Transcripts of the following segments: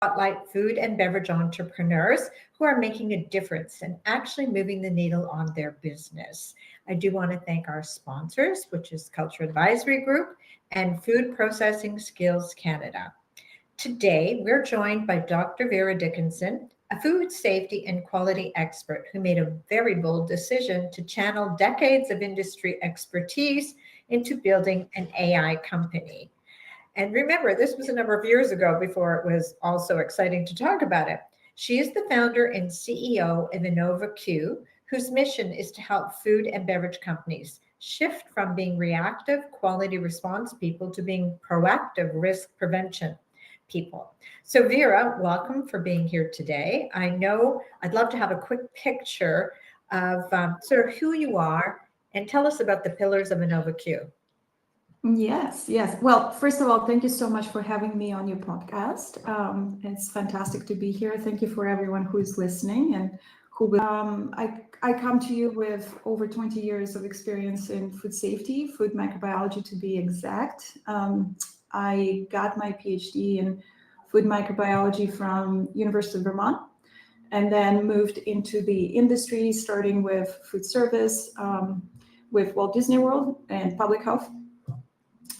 spotlight food and beverage entrepreneurs who are making a difference and actually moving the needle on their business. I do want to thank our sponsors, which is Culture Advisory Group and Food Processing Skills Canada. Today, we're joined by Dr. Vera Dickinson, a food safety and quality expert who made a very bold decision to channel decades of industry expertise into building an AI company. And remember, this was a number of years ago before it was also exciting to talk about it. She is the founder and CEO of Innova-Q, whose mission is to help food and beverage companies shift from being reactive quality response people to being proactive risk prevention people. So Vera, welcome for being here today. I know I'd love to have a quick picture of sort of who you are and tell us about the pillars of Innova-Q. Yes. Well, first of all, thank you so much for having me on your podcast. It's fantastic to be here. Thank you for everyone who's listening and who will. I come to you with over 20 years of experience in food safety, food microbiology to be exact. I got my PhD in food microbiology from University of Vermont, and then moved into the industry, starting with food service, with Walt Disney World and public health.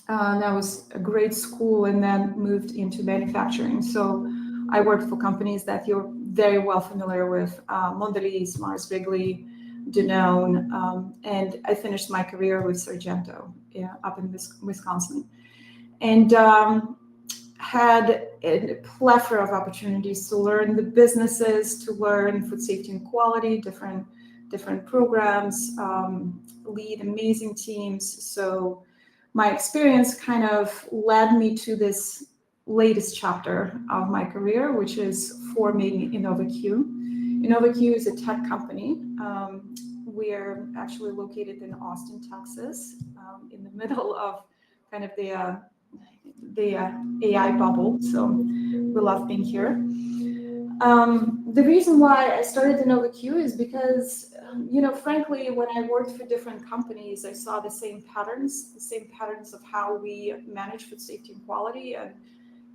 That was a great school, and then moved into manufacturing. So I worked for companies that you're very well familiar with, Mondelez, Mars Wrigley, Danone, and I finished my career with Sargento up in Wisconsin. And had a plethora of opportunities to learn the businesses, to learn food safety and quality, different programs, lead amazing teams. So my experience kind of led me to this latest chapter of my career, which is forming Innova-Q. Innova-Q is a tech company. We're actually located in Austin, Texas, in the middle of kind of the AI bubble. So we love being here. The reason why I started Innova-Q is because, frankly, when I worked for different companies, I saw the same patterns of how we manage food safety and quality. And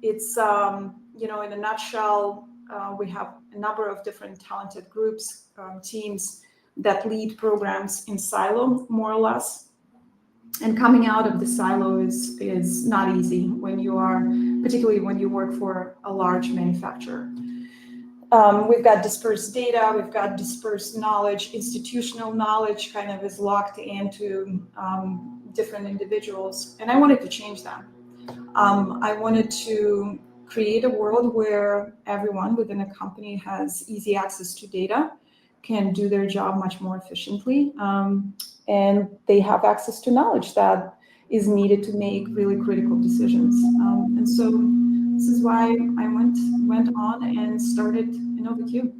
it's, in a nutshell, we have a number of different talented groups, teams that lead programs in silo, more or less. And coming out of the silo is not easy particularly when you work for a large manufacturer. We've got dispersed data, we've got dispersed knowledge, institutional knowledge kind of is locked into different individuals. And I wanted to change that. I wanted to create a world where everyone within a company has easy access to data, can do their job much more efficiently, and they have access to knowledge that is needed to make really critical decisions. And so this is why I went on and started Innova-Q.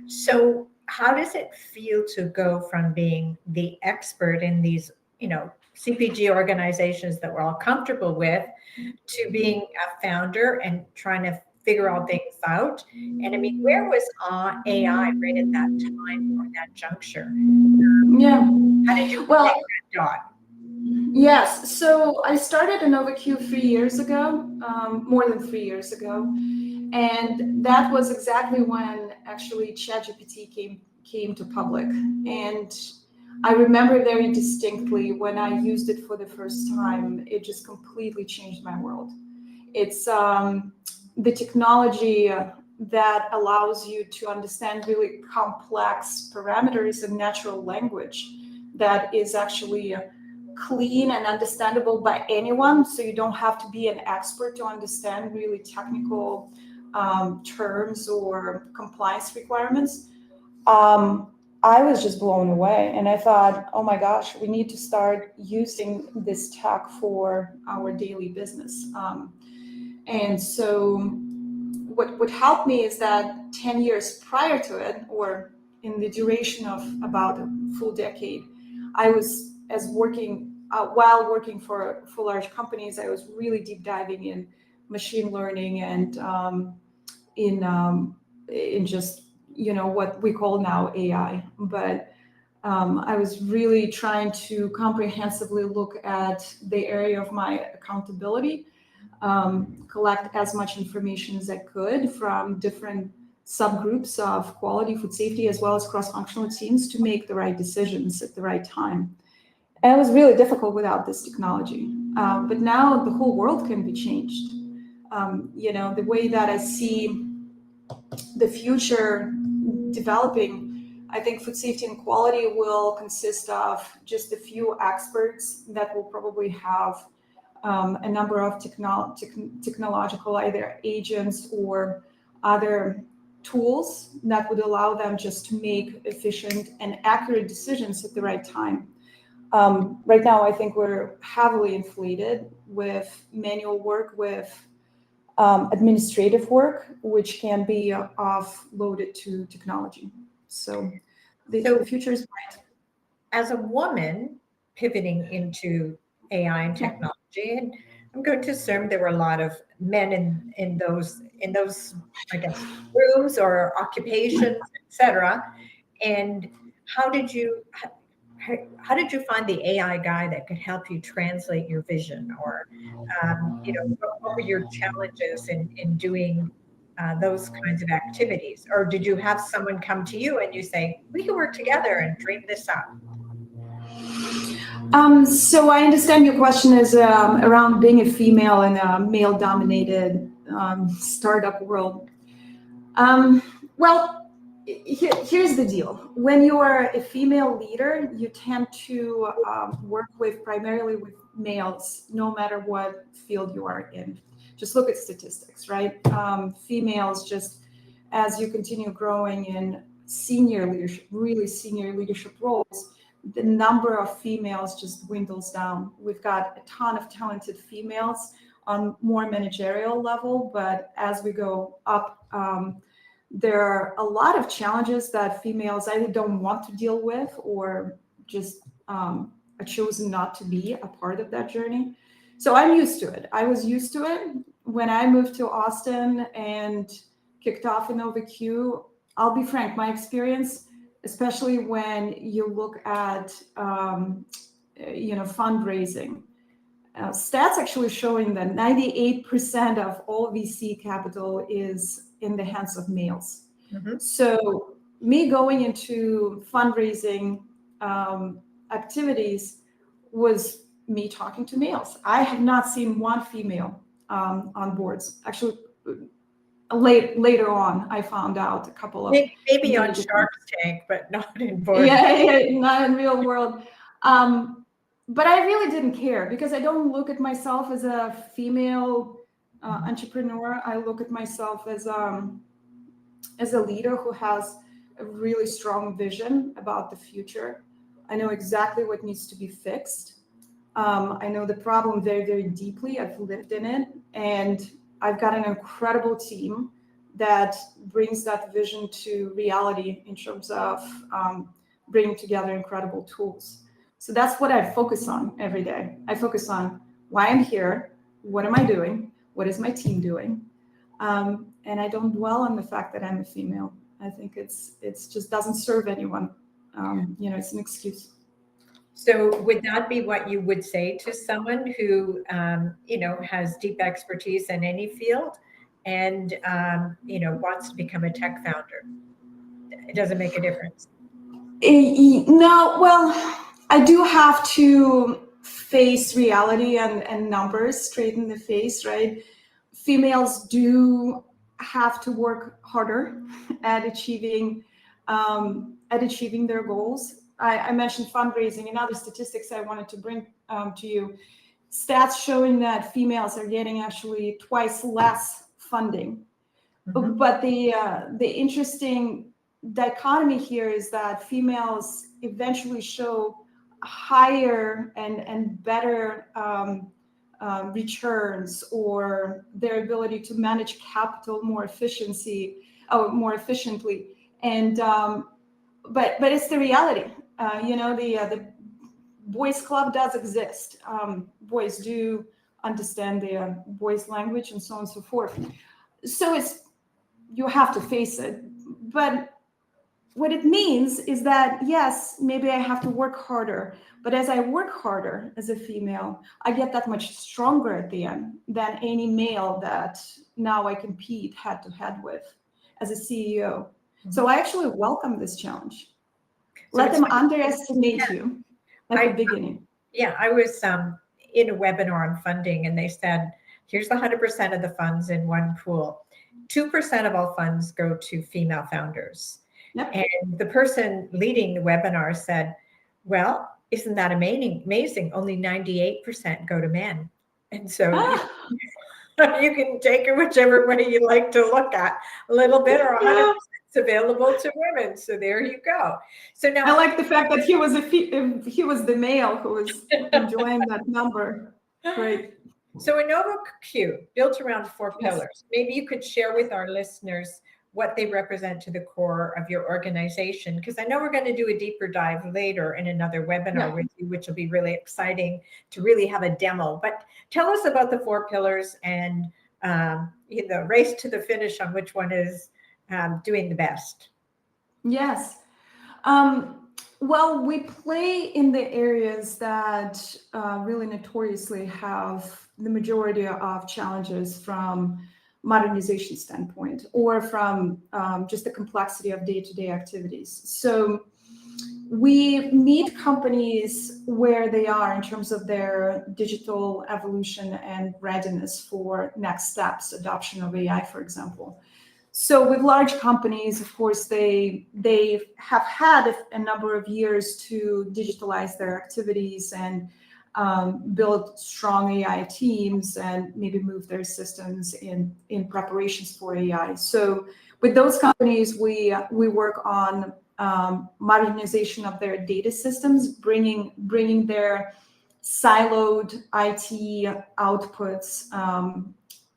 So how does it feel to go from being the expert in these, CPG organizations that we're all comfortable with to being a founder and trying to figure all things out? And I mean, where was AI right at that time or that juncture? How did you connect that dot? Yes, so I started Innova-Q 3 years ago, more than 3 years ago, and that was exactly when actually ChatGPT came to public. And I remember very distinctly when I used it for the first time, it just completely changed my world. It's the technology that allows you to understand really complex parameters in natural language that is actually clean and understandable by anyone. So you don't have to be an expert to understand really technical terms or compliance requirements. I was just blown away, and I thought, oh my gosh, we need to start using this tech for our daily business. And so what helped me is that 10 years prior to it, or in the duration of about a full decade, I was while working for large companies, I was really deep diving in machine learning and in just what we call now AI. But I was really trying to comprehensively look at the area of my accountability, collect as much information as I could from different subgroups of quality, food safety, as well as cross-functional teams to make the right decisions at the right time. And it was really difficult without this technology. But now the whole world can be changed. The way that I see the future developing, I think food safety and quality will consist of just a few experts that will probably have a number of technological either agents or other tools that would allow them just to make efficient and accurate decisions at the right time. Right now, I think we're heavily inflated with manual work, with administrative work, which can be offloaded to technology. So the future is bright. As a woman pivoting into AI and technology, and I'm going to assume there were a lot of men in those I guess rooms or occupations, etc. And how did you find the AI guy that could help you translate your vision, or what were your challenges in doing those kinds of activities? Or did you have someone come to you and you say, we can work together and dream this up? So I understand your question is around being a female in a male-dominated startup world. Well, here's the deal. When you are a female leader, you tend to work primarily with males, no matter what field you are in. Just look at statistics, right? Females, just as you continue growing in senior leadership, really senior leadership roles, the number of females just dwindles down. We've got a ton of talented females on more managerial level, but as we go up, there are a lot of challenges that females either don't want to deal with or just are chosen not to be a part of that journey. So I'm used to it. I was used to it when I moved to Austin and kicked off Innova-Q. I'll be frank, my experience, especially when you look at fundraising, stats actually showing that 98% of all VC capital is in the hands of males. Mm-hmm. So me going into fundraising activities was me talking to males. I have not seen one female on boards. Actually, later on, I found out a couple of maybe on Shark Tank, but not in board. Yeah, not in real world. But I really didn't care because I don't look at myself as a female entrepreneur. I look at myself as a leader who has a really strong vision about the future. I know exactly what needs to be fixed. I know the problem very, very deeply. I've lived in it, and I've got an incredible team that brings that vision to reality in terms of bringing together incredible tools. So that's what I focus on every day. I focus on why I'm here, what am I doing, what is my team doing, and I don't dwell on the fact that I'm a female. I think it's just doesn't serve anyone. It's an excuse. So would that be what you would say to someone who, has deep expertise in any field and, wants to become a tech founder? It doesn't make a difference. No, well, I do have to face reality and numbers straight in the face, right? Females do have to work harder at achieving their goals. I mentioned fundraising and other statistics I wanted to bring to you. Stats showing that females are getting actually twice less funding. Mm-hmm. But the interesting dichotomy here is that females eventually show higher and better returns, or their ability to manage capital more efficiently. And but it's the reality. The boys club does exist. Boys do understand the boys language and so on and so forth. So you have to face it. But what it means is that, yes, maybe I have to work harder, but as I work harder as a female, I get that much stronger at the end than any male that now I compete head to head with as a CEO. Mm-hmm. So I actually welcome this challenge. So let them underestimate you at the beginning. Yeah, I was in a webinar on funding, and they said, here's the 100% of the funds in one pool. 2% of all funds go to female founders. Yep. And the person leading the webinar said, well, isn't that amazing? Only 98% go to men. And so you can take it whichever way you like to look at, a little bit or 100% available to women. So there you go. So now I like the fact that he was the male who was enjoying that number. Great. So Innova-Q, built around 4 pillars. Maybe you could share with our listeners what they represent to the core of your organization, because I know we're going to do a deeper dive later in another webinar with you, which will be really exciting to really have a demo. But tell us about the 4 pillars and the race to the finish on which one is doing the best. Yes. Well, we play in the areas that really notoriously have the majority of challenges from modernization standpoint, or from just the complexity of day-to-day activities. So we meet companies where they are in terms of their digital evolution and readiness for next steps, adoption of AI, for example. So with large companies, of course, they have had a number of years to digitalize their activities and build strong AI teams and maybe move their systems in preparations for AI. So with those companies, we work on modernization of their data systems, bringing their siloed IT outputs,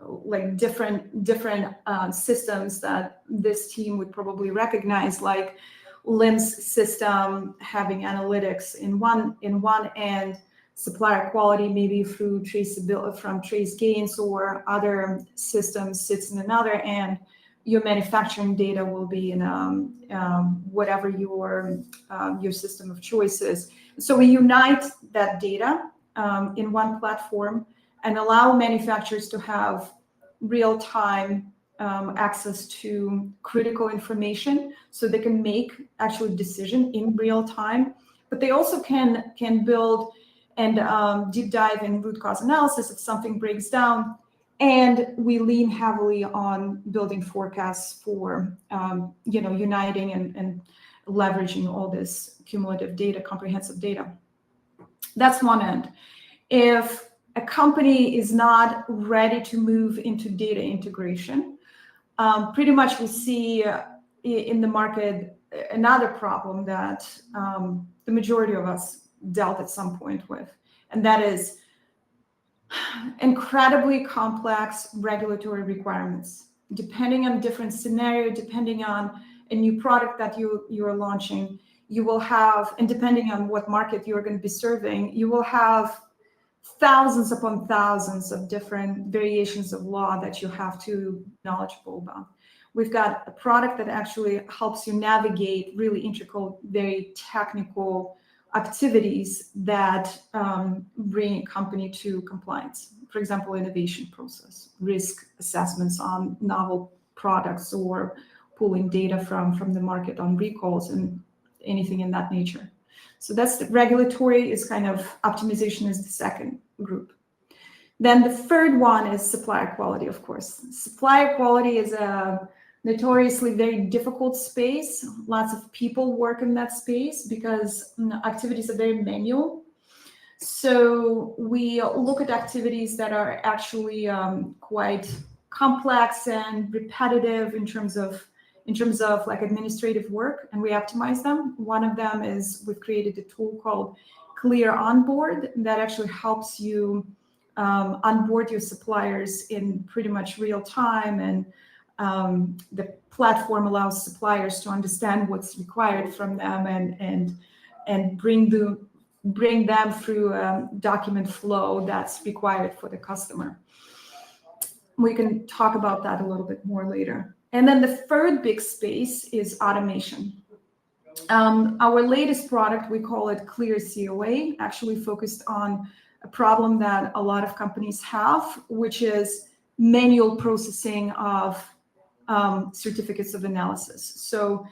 like different systems that this team would probably recognize, like LIMS system having analytics in one end, supplier quality maybe through traceability from TraceGains, or other systems sits in another end. Your manufacturing data will be in whatever your system of choice is. So we unite that data in one platform and allow manufacturers to have real-time access to critical information, so they can make actual decision in real time. But they also can build and deep dive in root cause analysis if something breaks down. And we lean heavily on building forecasts for uniting and leveraging all this cumulative data, comprehensive data. That's one end. If a company is not ready to move into data integration, pretty much we see in the market another problem that the majority of us dealt at some point with, and that is incredibly complex regulatory requirements. Depending on different scenario, depending on a new product that you are launching, you will have, and depending on what market you are going to be serving, you will have thousands upon thousands of different variations of law that you have to be knowledgeable about. We've got a product that actually helps you navigate really intricate, very technical activities that bring a company to compliance. For example, innovation process, risk assessments on novel products, or pulling data from the market on recalls and anything in that nature. So that's the regulatory is kind of optimization is the second group. Then the third one is supplier quality, of course. Supplier quality is a notoriously very difficult space. Lots of people work in that space because activities are very manual. So we look at activities that are actually quite complex and repetitive in terms of like administrative work, and we optimize them. One of them is we've created a tool called Clear Onboard that actually helps you onboard your suppliers in pretty much real time, and the platform allows suppliers to understand what's required from them and bring them through a document flow that's required for the customer. We can talk about that a little bit more later. And then the third big space is automation. Our latest product, we call it Clear COA, actually focused on a problem that a lot of companies have, which is manual processing of certificates of analysis. So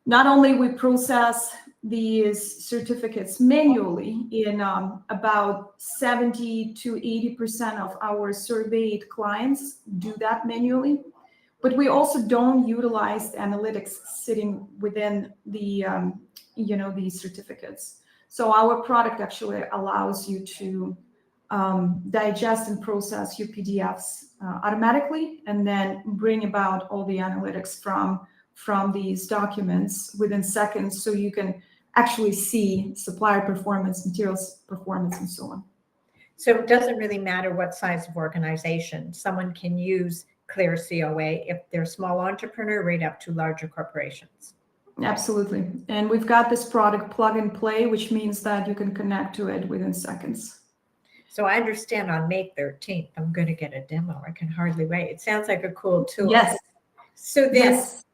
not only we process these certificates manually in about 70 to 80% of our surveyed clients do that manually, but we also don't utilize the analytics sitting within the these certificates. So our product actually allows you to digest and process your PDFs automatically, and then bring about all the analytics from these documents within seconds, so you can actually see supplier performance, materials performance, and so on. So it doesn't really matter what size of organization. Someone can use Clear COA if they're a small entrepreneur right up to larger corporations. Absolutely. And we've got this product plug and play, which means that you can connect to it within seconds. So I understand on May 13th, I'm going to get a demo. I can hardly wait. It sounds like a cool tool. Yes. So then, Yes.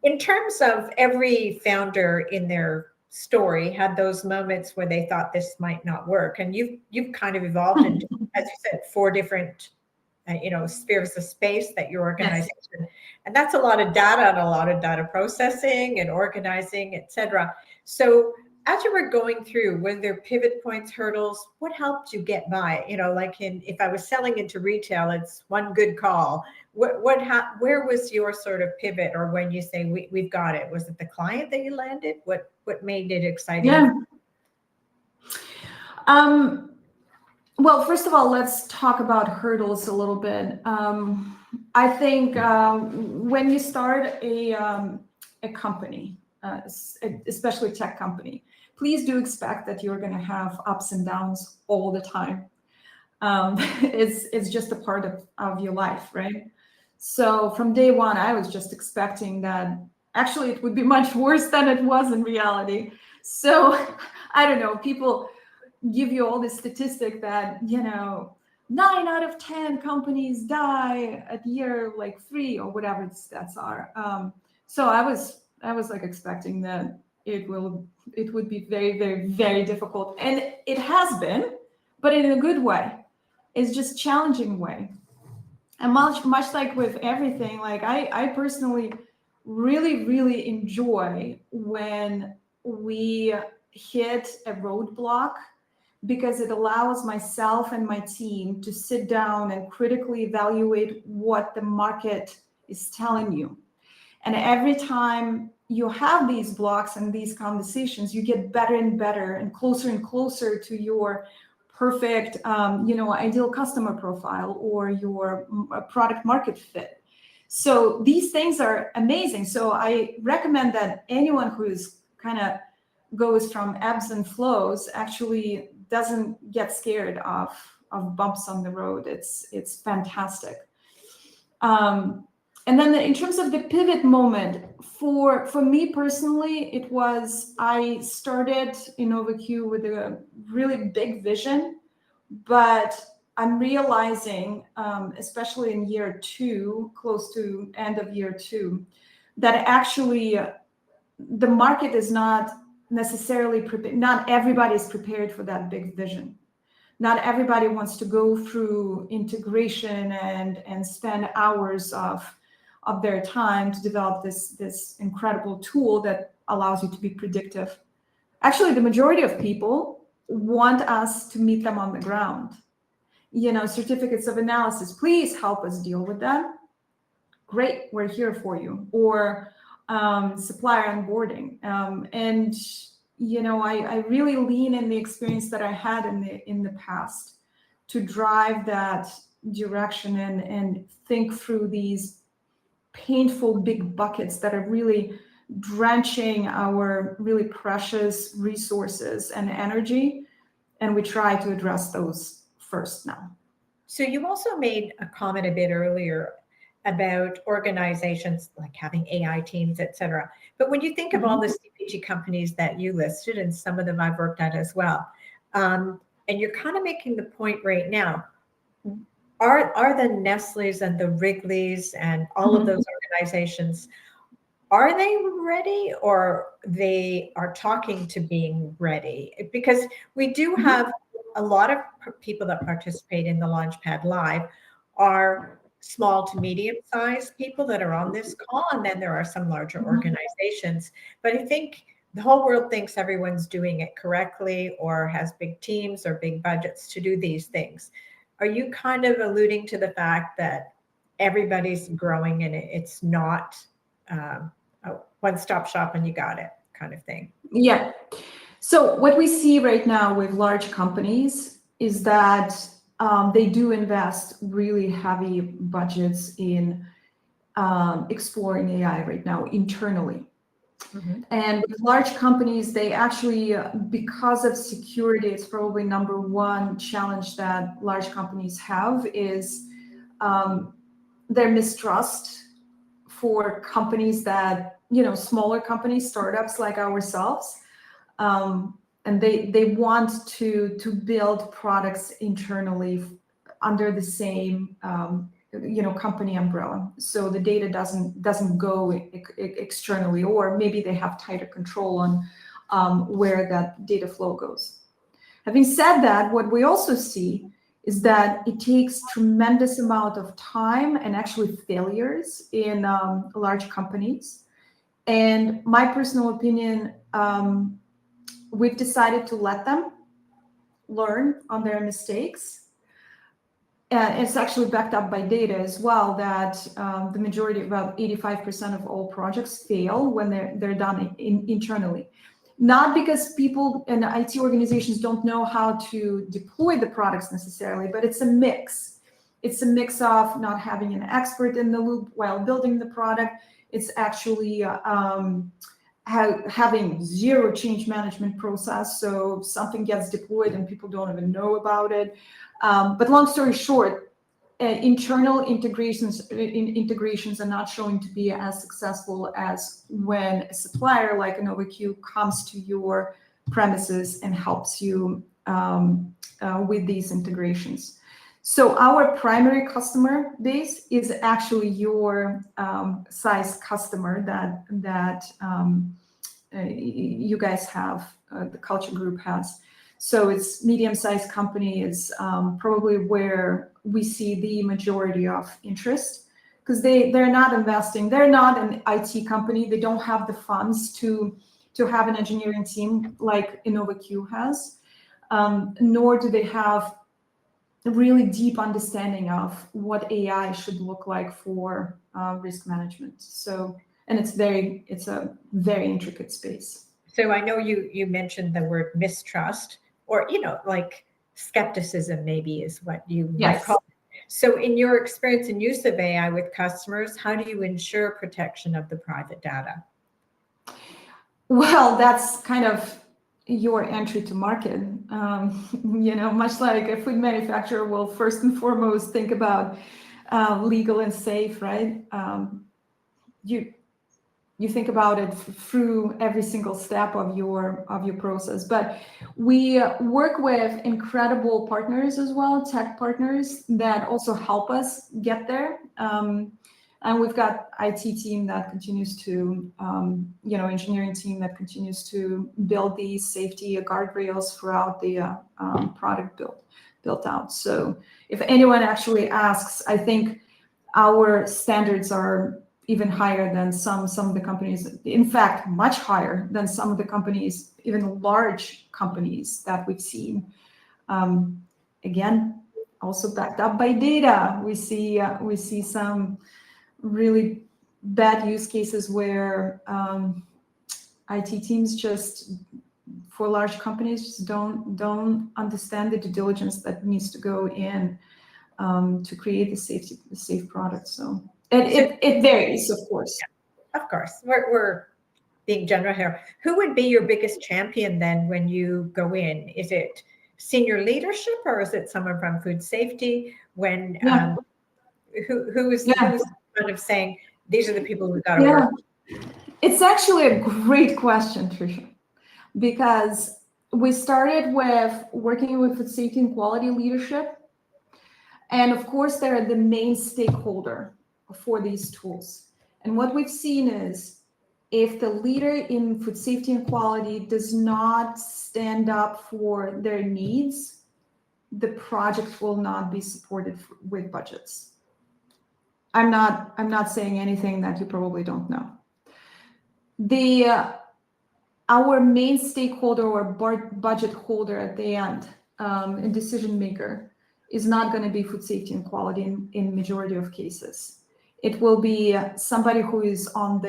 in terms of every founder in their story had those moments where they thought this might not work, and you've kind of evolved into, as you said, 4 different spheres of space that your organization, yes. And that's a lot of data and a lot of data processing and organizing, etc. So as you were going through, were there pivot points, hurdles? What helped you get by? If I was selling into retail, it's one good call. Where was your sort of pivot, or when you say we've got it? Was it the client that you landed? What made it exciting? Yeah. Well, first of all, let's talk about hurdles a little bit. I think when you start a company, especially a tech company, please do expect that you're going to have ups and downs all the time. It's just a part of your life, right? So from day one, I was just expecting that actually it would be much worse than it was in reality. So I don't know, people give you all this statistic that 9 out of 10 companies die at year like 3 or whatever the stats are. So I was like expecting that it would be very, very, very difficult, and it has been, but in a good way. It's just challenging way, and much like with everything, like I personally really, really enjoy when we hit a roadblock, because it allows myself and my team to sit down and critically evaluate what the market is telling you. And every time you have these blocks and these conversations, you get better and better and closer to your perfect, ideal customer profile or your product market fit. So these things are amazing. So I recommend that anyone who's kind of goes from ebbs and flows actually doesn't get scared of bumps on the road. It's fantastic. And then in terms of the pivot moment, for me personally, it was, I started Innova-Q with a really big vision, but I'm realizing, especially in year 2, close to end of year 2, that actually the market is not necessarily prepared. Not everybody is prepared for that big vision. Not everybody wants to go through integration and spend hours of their time to develop this incredible tool that allows you to be predictive. Actually, the majority of people want us to meet them on the ground. Certificates of analysis, please help us deal with that. Great, we're here for you. Or supplier onboarding. And I really lean in the experience that I had in the past to drive that direction and think through these painful big buckets that are really drenching our really precious resources and energy. And we try to address those first now. So you also made a comment a bit earlier about organizations like having AI teams, et cetera. But when you think of all the CPG companies that you listed, and some of them I've worked at as well, and you're kind of making the point right now, are the Nestle's and the Wrigley's and all of those organizations, are they ready, or they are talking to being ready? Because we do have a lot of people that participate in the Launchpad Live are small to medium sized people that are on this call. And then there are some larger organizations. But I think the whole world thinks everyone's doing it correctly or has big teams or big budgets to do these things. Are you kind of alluding to the fact that everybody's growing and it's not a one-stop shop and you got it kind of thing? Yeah. So what we see right now with large companies is that they do invest really heavy budgets in exploring AI right now internally. And with large companies, they actually, because of security, it's probably number one challenge that large companies have is their mistrust for companies that, smaller companies, startups like ourselves. And they want to build products internally under the same company umbrella, so the data doesn't go externally, or maybe they have tighter control on where that data flow goes. Having said that, what we also see is that it takes tremendous amount of time and actually failures in large companies. And my personal opinion, we've decided to let them learn on their mistakes. And it's actually backed up by data as well, that the majority, about 85% of all projects fail when they're done internally. Not because people and IT organizations don't know how to deploy the products necessarily, but it's a mix. It's a mix of not having an expert in the loop while building the product. It's actually having zero change management process. So something gets deployed and people don't even know about it. But long story short, internal integrations are not showing to be as successful as when a supplier like Innova-Q comes to your premises and helps you with these integrations. So our primary customer base is actually your size customer that you guys have, the culture group has. So it's medium-sized company is probably where we see the majority of interest, because they're not investing. They're not an IT company. They don't have the funds to have an engineering team like Innova-Q has, nor do they have a really deep understanding of what AI should look like for risk management. So, and it's a very intricate space. So I know you mentioned the word mistrust, or like skepticism maybe is what you might call it. So in your experience and use of AI with customers, how do you ensure protection of the private data? Well, that's kind of your entry to market. Much like a food manufacturer will first and foremost think about legal and safe, right? You think about it through every single step of your process. But we work with incredible partners as well, tech partners that also help us get there. And we've got IT team that continues to, engineering team that continues to build these safety guardrails throughout the product built out. So if anyone actually asks, I think our standards are even higher than some of the companies, in fact, much higher than some of the companies, even large companies that we've seen. Again, also backed up by data. We see some really bad use cases where IT teams just, for large companies, just don't understand the due diligence that needs to go in to create the safe product. So it varies, of course. Yeah, of course, we're being general here. Who would be your biggest champion then when you go in? Is it senior leadership, or is it someone from food safety? When who's kind of saying these are the people we've got to work with? It's actually a great question, Tricia, because we started with working with food safety and quality leadership, and of course they're the main stakeholder for these tools. And what we've seen is if the leader in food safety and quality does not stand up for their needs, the project will not be supported with budgets. I'm not saying anything that you probably don't know. Our main stakeholder or budget holder at the end, a decision maker, is not going to be food safety and quality in majority of cases. It will be somebody who is at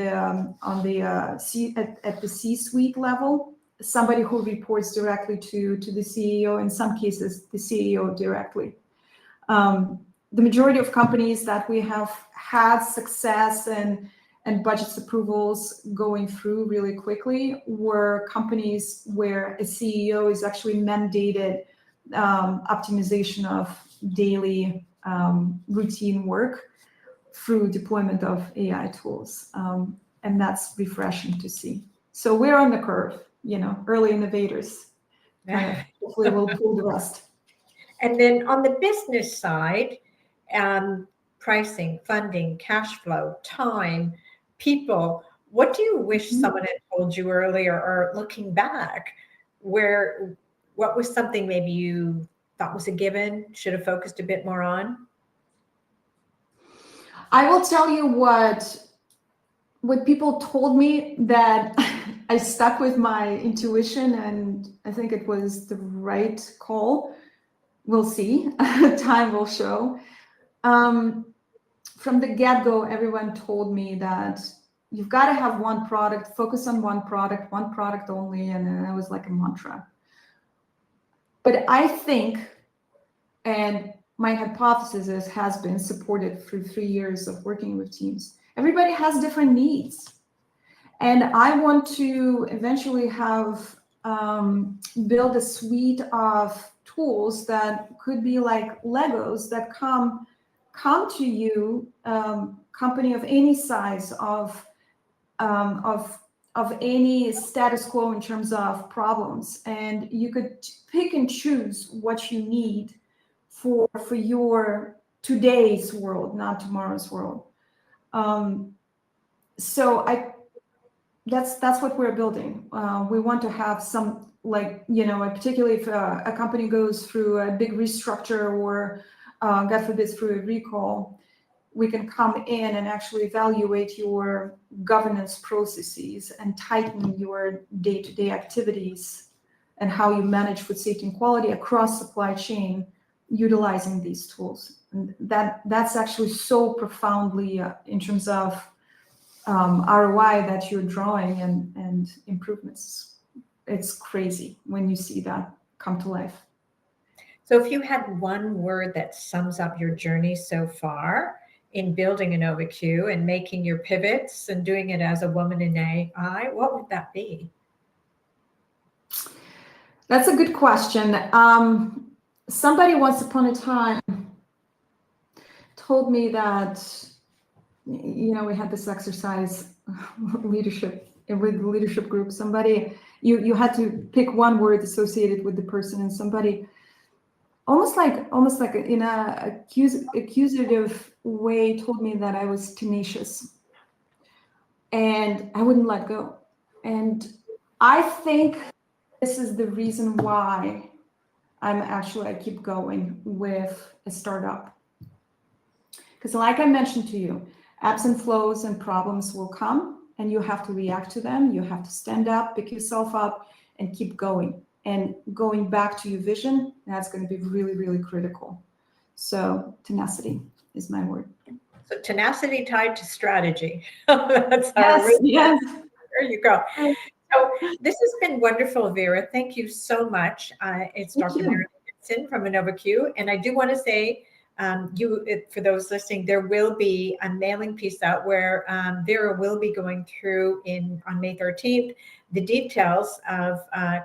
the C-suite level, somebody who reports directly to the CEO. In some cases, the CEO directly. The majority of companies that we have had success and budget approvals going through really quickly were companies where a CEO is actually mandated optimization of daily routine work through deployment of AI tools. And that's refreshing to see. So we're on the curve, early innovators. Hopefully we'll pull the rest. And then on the business side, pricing, funding, cash flow, time, people, what do you wish someone had told you earlier, or looking back, what was something maybe you thought was a given, should have focused a bit more on? I will tell you what people told me that I stuck with my intuition, and I think it was the right call. We'll see. Time will show. From the get-go, everyone told me that you've got to have one product, focus on one product only, and it was like a mantra. But I think, and my hypothesis has been supported through 3 years of working with teams, everybody has different needs. And I want to eventually build a suite of tools that could be like Legos that come to you, company of any size, of any status quo in terms of problems, and you could pick and choose what you need for your today's world, not tomorrow's world. So that's what we're building. We want to have some, particularly if a company goes through a big restructure or God forbid through a recall, we can come in and actually evaluate your governance processes and tighten your day-to-day activities and how you manage food safety and quality across supply chain utilizing these tools. And that's actually so profoundly in terms of ROI that you're drawing and improvements. It's crazy when you see that come to life. So if you had one word that sums up your journey so far in building Innova-Q and making your pivots and doing it as a woman in AI, what would that be? That's a good question. Somebody once upon a time told me that, we had this exercise leadership with the leadership group. Somebody, you had to pick one word associated with the person, and somebody almost like in a accusative way told me that I was tenacious and I wouldn't let go. And I think this is the reason why I keep going with a startup. Because like I mentioned to you, ebbs and flows and problems will come and you have to react to them. You have to stand up, pick yourself up and keep going. And going back to your vision, that's going to be really, really critical. So tenacity is my word. So tenacity tied to strategy. Yes. There you go. So this has been wonderful, Vera. Thank you so much. It's Dr. Vera Dickinson from Innova-Q. And I do want to say, for those listening, there will be a mailing piece out where Vera will be going through on May 13th the details of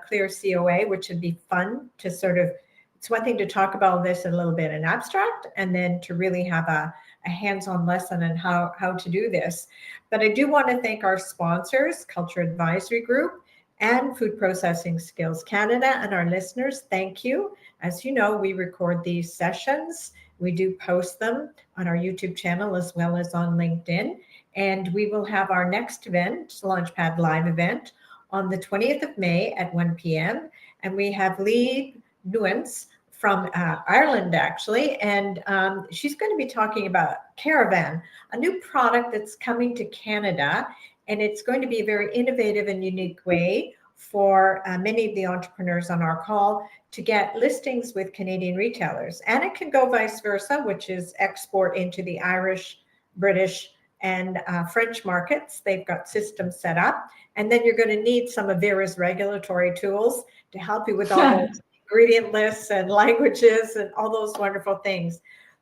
Clear COA, which would be fun to it's one thing to talk about this a little bit in abstract, and then to really have a hands-on lesson on how to do this. But I do want to thank our sponsors, Culture Advisory Group and Food Processing Skills Canada, and our listeners. Thank you. As you know, we record these sessions. We do post them on our YouTube channel as well as on LinkedIn. And we will have our next event, LaunchPad Live event, on the 20th of May at 1 p.m. And we have Lee Nuance from Ireland, actually, and she's going to be talking about Caravan, a new product that's coming to Canada, and it's going to be a very innovative and unique way for many of the entrepreneurs on our call to get listings with Canadian retailers. And it can go vice versa, which is export into the Irish, British, and French markets. They've got systems set up. And then you're going to need some of Vera's regulatory tools to help you with all those ingredient lists and languages and all those wonderful things.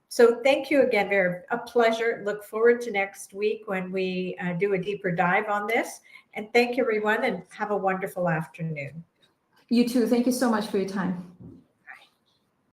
So thank you again, Vera. A pleasure. Look forward to next week when we do a deeper dive on this. And thank you, everyone, and have a wonderful afternoon. You too. Thank you so much for your time.